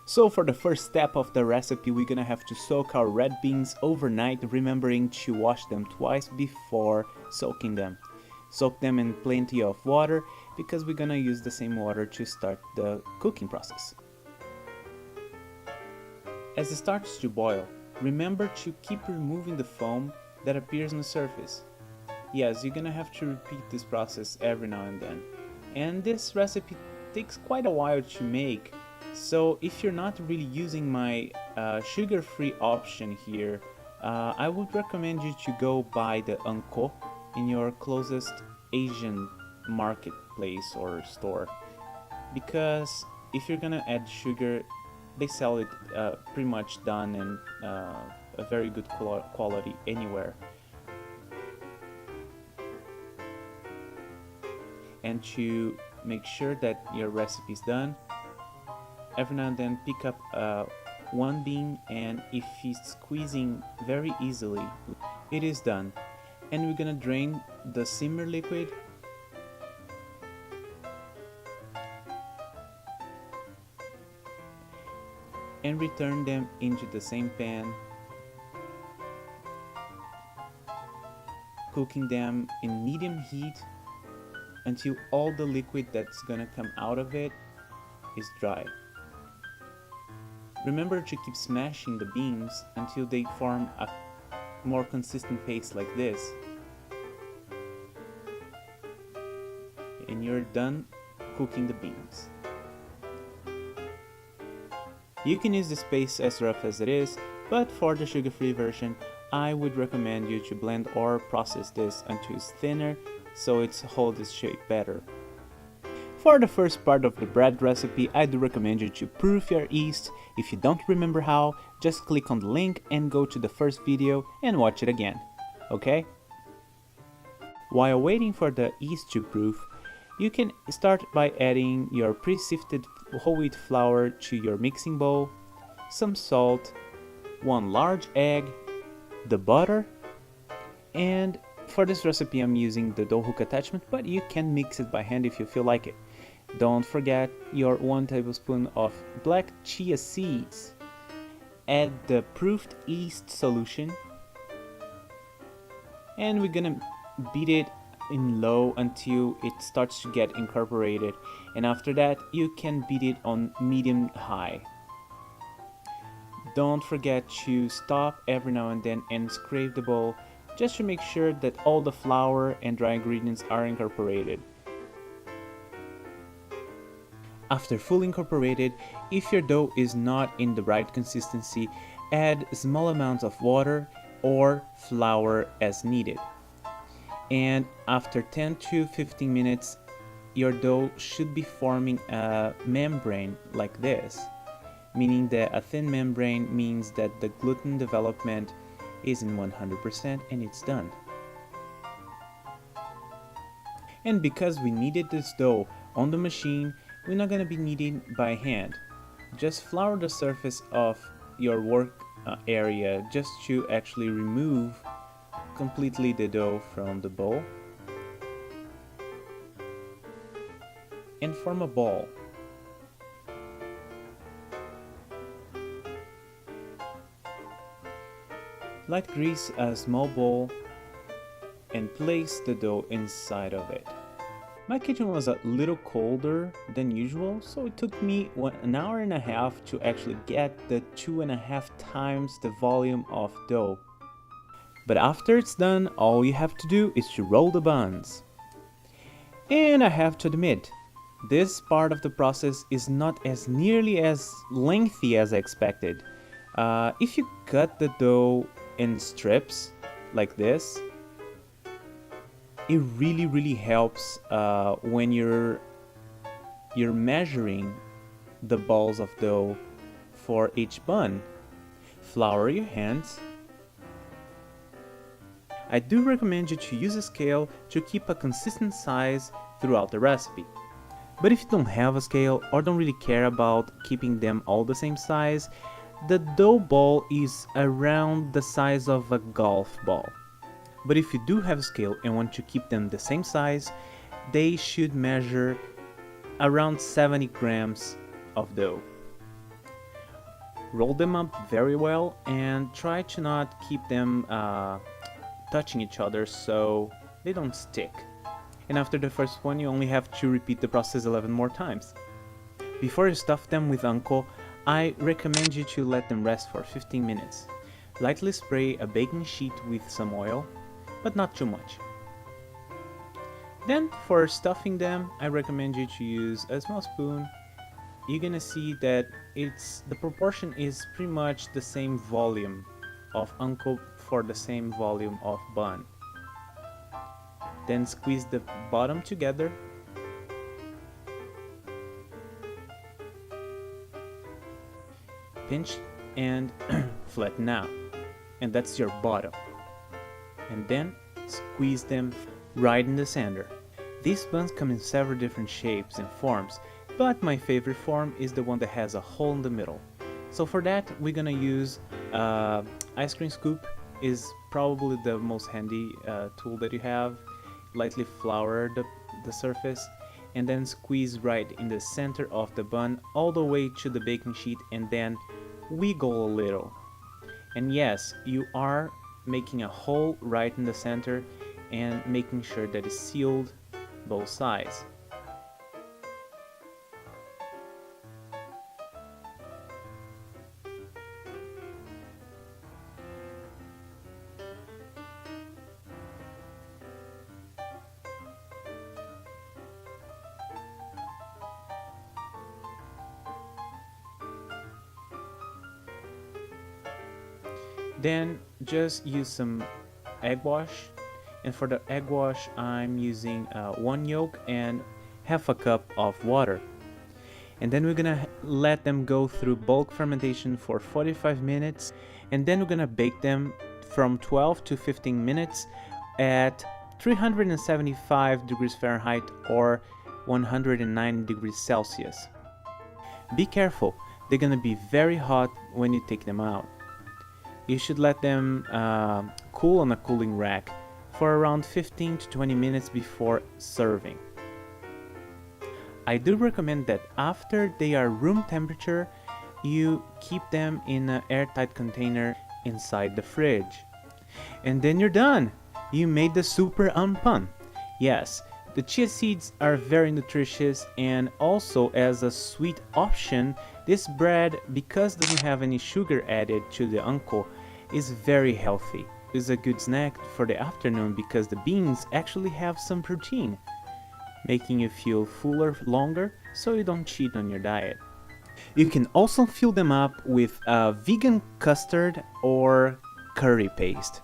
So for the first step of the recipe, we're gonna have to soak our red beans overnight, remembering to wash them twice before soaking them. Soak them in plenty of water because we're gonna use the same water to start the cooking process. As it starts to boil, remember to keep removing the foam that appears on the surface. Yes, you're gonna have to repeat this process every now and then. And this recipe takes quite a while to make, so if you're not really using my sugar-free option here, I would recommend you to go buy the Anko in your closest Asian marketplace or store, because if you're gonna add sugar, they sell it pretty much done and a very good quality anywhere. And to make sure that your recipe is done, every now and then pick up one bean, and if it's squeezing very easily, it is done. And we're gonna drain the simmer liquid and return them into the same pan, cooking them in medium heat until all the liquid that's gonna come out of it is dry. Remember to keep smashing the beans until they form a more consistent paste like this. And you're done cooking the beans. You can use this paste as rough as it is, but for the sugar-free version, I would recommend you to blend or process this until it's thinner so it holds its shape better. For the first part of the bread recipe, I do recommend you to proof your yeast. If you don't remember how, just click on the link and go to the first video and watch it again, okay? While waiting for the yeast to proof, you can start by adding your pre-sifted whole wheat flour to your mixing bowl, some salt, one large egg, the butter, and for this recipe I'm using the dough hook attachment, but you can mix it by hand if you feel like it. Don't forget your 1 tablespoon of Black Chia Seeds. Add the proofed yeast solution, and we're gonna beat it in low until it starts to get incorporated, and after that you can beat it on medium high. Don't forget to stop every now and then and scrape the bowl just to make sure that all the flour and dry ingredients are incorporated. After fully incorporated, if your dough is not in the right consistency, add small amounts of water or flour as needed. And after 10 to 15 minutes, your dough should be forming a membrane like this, meaning that a thin membrane means that the gluten development is in 100% and it's done. And because we kneaded this dough on the machine, we're not going to be kneading by hand. Just flour the surface of your work area just to actually remove completely the dough from the bowl and form a ball. Light grease a small bowl and place the dough inside of it. My kitchen was a little colder than usual, so it took me an hour and a half to actually get the 2.5 times the volume of dough. But after it's done, all you have to do is to roll the buns. And I have to admit, this part of the process is not as nearly as lengthy as I expected. If you cut the dough in strips like this, it really helps when you're measuring the balls of dough for each bun. Flour your hands. I do recommend you to use a scale to keep a consistent size throughout the recipe. But if you don't have a scale or don't really care about keeping them all the same size, the dough ball is around the size of a golf ball. But if you do have a scale and want to keep them the same size, they should measure around 70 grams of dough. Roll them up very well and try to not keep them touching each other so they don't stick. And after the first one, you only have to repeat the process 11 more times. Before you stuff them with unko, I recommend you to let them rest for 15 minutes. Lightly spray a baking sheet with some oil, but not too much. Then for stuffing them, I recommend you to use a small spoon. You're gonna see that the proportion is pretty much the same volume of unko for the same volume of bun. Then squeeze the bottom together. Pinch and flatten out. And that's your bottom. And then squeeze them right in the center. These buns come in several different shapes and forms, but my favorite form is the one that has a hole in the middle. So for that, we're gonna use ice cream scoop. Is probably the most handy tool that you have. Lightly flour the surface and then squeeze right in the center of the bun all the way to the baking sheet and then wiggle a little. And yes, you are making a hole right in the center and making sure that it's sealed both sides. Then just use some egg wash, and for the egg wash I'm using 1 yolk and half a cup of water. And then we're gonna let them go through bulk fermentation for 45 minutes, and then we're gonna bake them from 12 to 15 minutes at 375 degrees Fahrenheit or 109 degrees Celsius. Be careful, they're gonna be very hot when you take them out. You should let them cool on a cooling rack for around 15 to 20 minutes before serving. I do recommend that after they are room temperature, you keep them in an airtight container inside the fridge. And then you're done! You made the super Anpan. Yes, the chia seeds are very nutritious, and also as a sweet option, this bread, because it doesn't have any sugar added to the unko, is very healthy. It's a good snack for the afternoon because the beans actually have some protein, making you feel fuller longer so you don't cheat on your diet. You can also fill them up with vegan custard or curry paste.